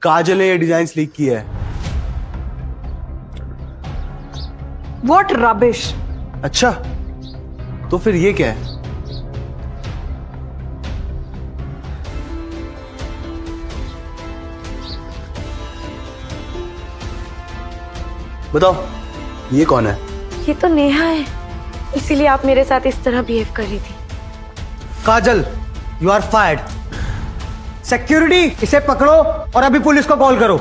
काजल ने ये designs leak किया है। What rubbish! अच्छा, तो फिर ये क्या है? बताओ, ये कौन है? ये तो नेहा है, इसीलिए आप मेरे साथ इस तरह बिहेव कर रही थी। काजल, यू आर फायर्ड। सिक्योरिटी, इसे पकड़ो और अभी पुलिस को कॉल करो।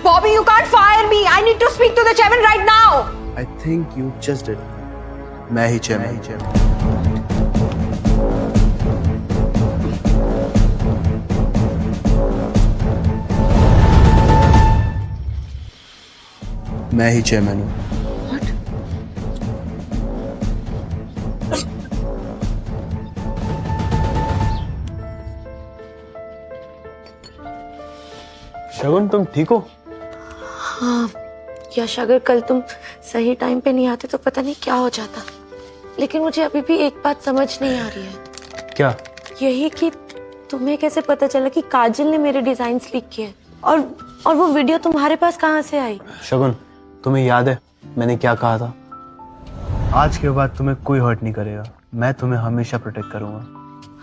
Bobby, you can't fire me. I need to speak to the chairman right now. I think you just did. मैं ही चेयरमैन। मैं ही चेयरमैन हूँ। शगुन, तुम ठीक हो? हाँ यश, अगर कल तुम सही टाइम पे नहीं आते तो पता नहीं क्या हो जाता। लेकिन मुझे अभी भी एक बात समझ नहीं आ रही है। क्या? यही कि तुम्हें कैसे पता चला कि काजल ने मेरे डिजाइन्स लीक किए और वो वीडियो तुम्हारे पास कहाँ से आई? शगुन, तुम्हें याद है मैंने क्या कहा था? आज के बाद तुम्हें कोई हर्ट नहीं करेगा। मैं तुम्हें हमेशा प्रोटेक्ट करूंगा।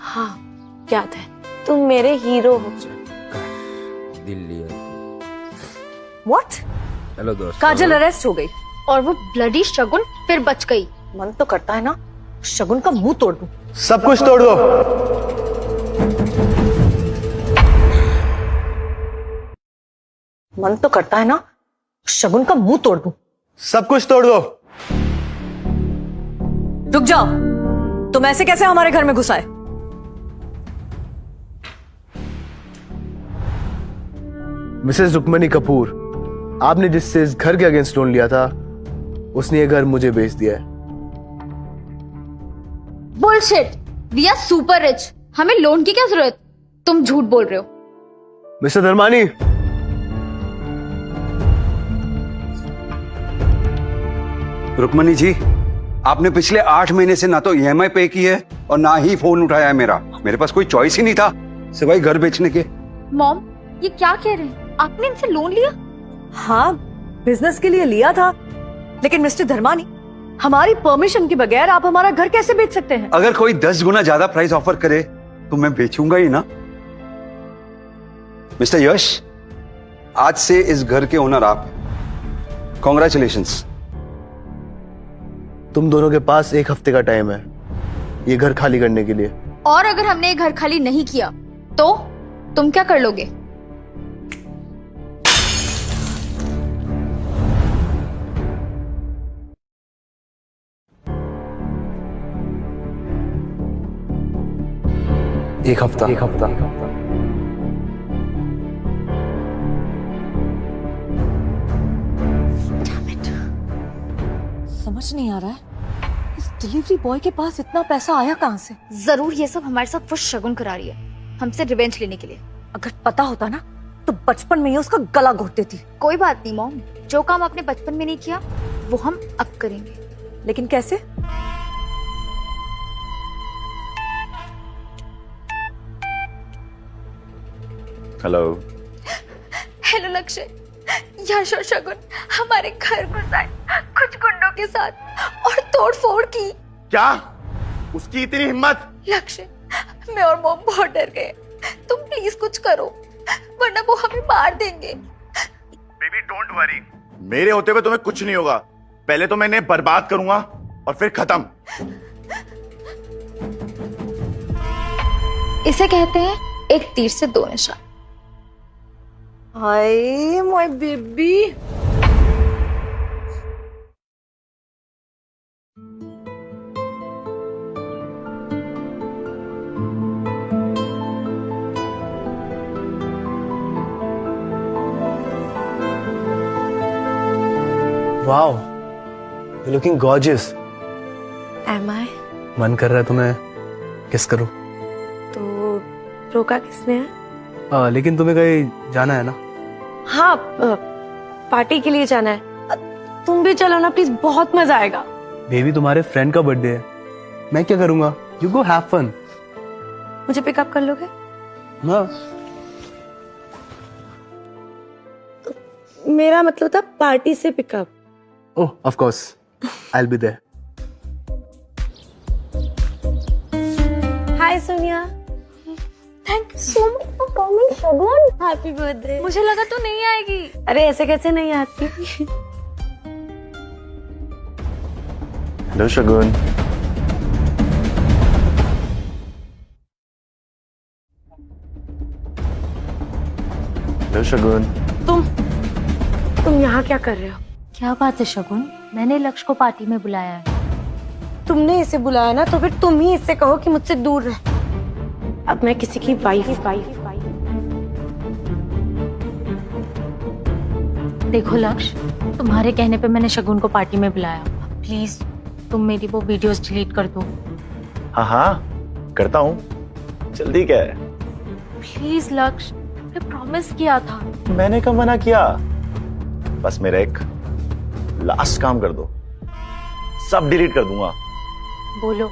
हाँ याद है, तुम मेरे हीरो हो। दिल्ली What? हेलो दोस्त। काजल अरेस्ट हो गई और वो ब्लडी शगुन फिर बच गई। मन तो करता है ना शगुन का मुंह तोड़ दूं। सब कुछ तोड़ दो। मन तो करता है ना शगुन का मुंह तोड़ दूं। सब कुछ तोड़ दो। रुक जाओ, तुम ऐसे कैसे हमारे घर में घुस आए? मिसेस रुक्मणी कपूर, आपने जिससे इस घर के अगेंस्ट लोन लिया था उसने ये घर मुझे बेच दिया है। Bullshit, we are super rich, हमें लोन की क्या जरूरत? तुम झूठ बोल रहे हो। मिस्टर धर्मानी, रुक्मणी जी, आपने पिछले 8 महीने से ना तो ईएमआई पे की है और ना ही फोन उठाया है मेरा। मेरे पास कोई चॉइस ही नहीं था सिवाय घर बेचने के। मॉम, ये क्या कह रहे हैं? आपने इनसे लोन लिया? हाँ, बिजनेस के लिए लिया था, लेकिन मिस्टर धर्मानी, हमारी परमिशन के बगैर आप हमारा घर कैसे बेच सकते हैं? अगर कोई 10 गुना ज्यादा प्राइस ऑफर करे तो मैं बेचूंगा ही ना। मिस्टर यश, आज से इस घर के ओनर आप। कॉन्ग्रेचुलेशंस। तुम दोनों के पास 1 हफ्ते का टाइम है ये घर खाली करने के लिए। और अगर हमने ये घर खाली नहीं किया तो तुम क्या कर लोगे? एक हफ्ता। समझ नहीं आ रहा है इस डिलीवरी बॉय के पास इतना पैसा आया कहाँ से? जरूर ये सब हमारे साथ वो शगुन करा रही है, हमसे रिवेंज लेने के लिए। अगर पता होता ना तो बचपन में ही उसका गला घोट देती। कोई बात नहीं मॉम, जो काम आपने बचपन में नहीं किया वो हम अब करेंगे। लेकिन कैसे? हेलो। हेलो लक्ष्य, यश और शगुन हमारे घर घुस आए कुछ गुंडों के साथ और तोड़ फोड़ की। क्या? उसकी इतनी हिम्मत? लक्ष्य, मैं और मॉम बहुत डर गए। तुम प्लीज कुछ करो वरना वो हमें मार देंगे। बेबी डोंट वरी, मेरे होते हुए तुम्हें कुछ नहीं होगा। पहले तो मैं इन्हें बर्बाद करूंगा और फिर खत्म। इसे कहते हैं एक तीर से 2 निशान। Hi my baby. Wow, you're looking gorgeous. Am I? मन कर रहा है तुम्हें किस करूं? तो रोका किसने है? लेकिन तुम्हें कहीं जाना है ना? हाँ, पार्टी के लिए जाना है। तुम भी चलो ना प्लीज, बहुत मजा आएगा। बेबी, तुम्हारे फ्रेंड का बर्थडे है, मैं क्या करूंगा? You go have fun. मुझे पिकअप कर लोगे? हाँ। मेरा मतलब था पार्टी से pickup. Oh of course, I will be there. Hi Sonia. Thank you so much for coming Shagun. Happy birthday. मुझे लगा तू नहीं आएगी। अरे ऐसे कैसे नहीं आती। हेलो शगुन। हेलो शगुन। तुम यहाँ क्या कर रहे हो? क्या बात है शगुन, मैंने लक्ष्य को पार्टी में बुलाया है। तुमने इसे बुलाया ना, तो फिर तुम ही इससे कहो कि मुझसे दूर रहे। अब मैं किसी की वाइफ। देखो लक्ष्य, तुम्हारे कहने पे मैंने शगुन को पार्टी में बुलाया। प्लीज तुम मेरी वो वीडियोस डिलीट कर दो। हाँ हाँ करता हूँ, जल्दी क्या है। प्लीज लक्ष्य, मैं प्रॉमिस किया था। मैंने कब मना किया? बस मेरा एक लास्ट काम कर दो, सब डिलीट कर दूंगा। बोलो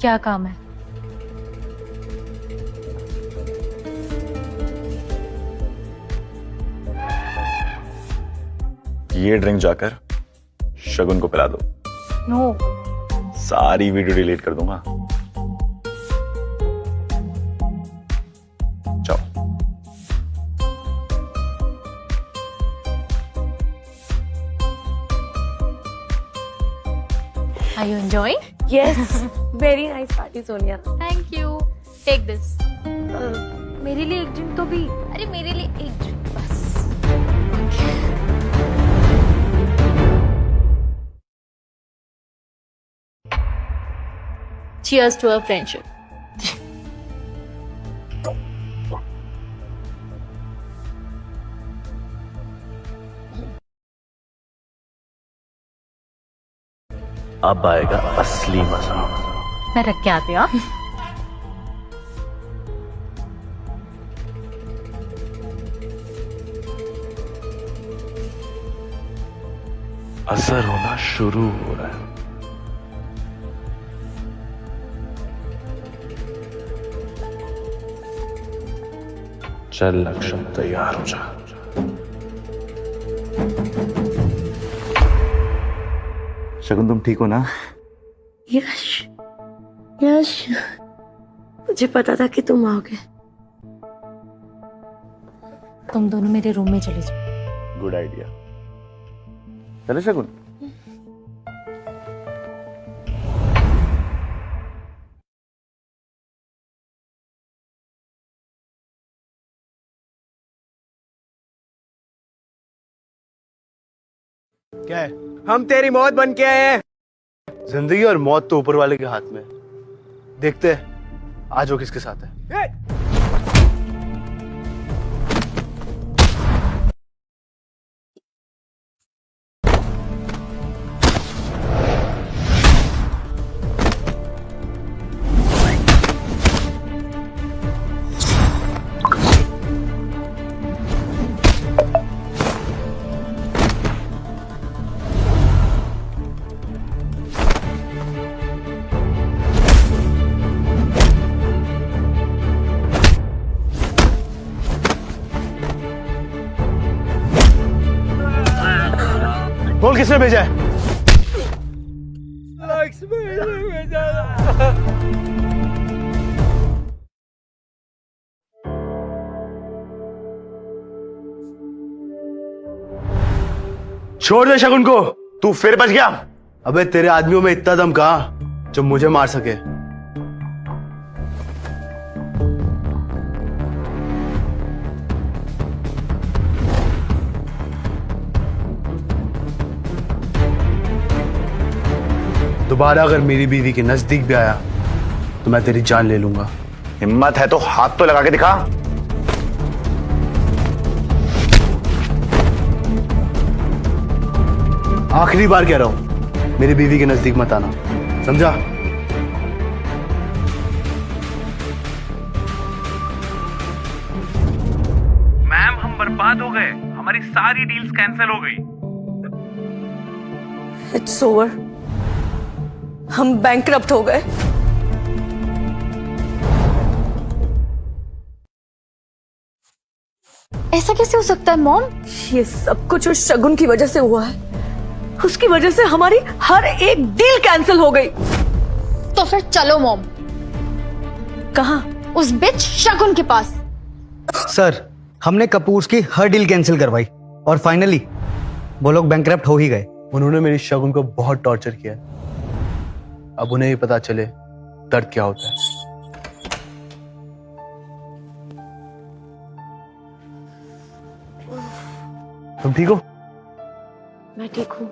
क्या काम है? ये ड्रिंक जाकर शगुन को पिला दो। नो। सारी वीडियो डिलीट कर दूंगा। जाओ। Are you enjoying? Yes, very nice party Sonia. Thank you. Take this. मेरे लिए एक ड्रिंक तो भी। अरे मेरे लिए एक ड्रिंक बस। Cheers to our friendship. अब आएगा असली मजा। मैं रख के आती हूँ। असर होना शुरू हो रहा है। चल लक्ष्य, तैयार हो जा। शगुन तुम ठीक हो ना? यश, यश, मुझे पता था कि तुम आओगे। तुम दोनों मेरे रूम में चले जाओ। Good idea. चलो शगुन। क्या है? हम तेरी मौत बन के आए हैं। जिंदगी और मौत तो ऊपर वाले के हाथ में है। देखते हैं आज वो किसके साथ है। बोल किसने भेजा है? छोड़ दे शगुन को। तू फिर बच गया। अबे तेरे आदमियों में इतना दम कहां जो मुझे मार सके। दोबारा अगर मेरी बीवी के नजदीक भी आया तो मैं तेरी जान ले लूंगा। हिम्मत है तो हाथ तो लगा के दिखा। आखिरी बार कह रहा हूं, मेरी बीवी के नजदीक मत आना, समझा? मैम हम बर्बाद हो गए, हमारी सारी डील्स कैंसिल हो गई। इट्स ओवर, हम बैंकरप्ट हो गए। ऐसा कैसे हो सकता है मॉम? ये सब कुछ उस शगुन की वजह से हुआ है। उसकी वजह से हमारी हर एक डील कैंसिल हो गई। तो फिर चलो मॉम, कहाँ? उस बिच शगुन के पास। सर, हमने कपूर्स की हर डील कैंसिल करवाई और फाइनली वो लोग बैंकरप्ट हो ही गए। उन्होंने मेरी शगुन को बहुत टॉर्चर किया है। अब उन्हें भी पता चले दर्द क्या होता है। तुम ठीक हो? मैं ठीक हूँ।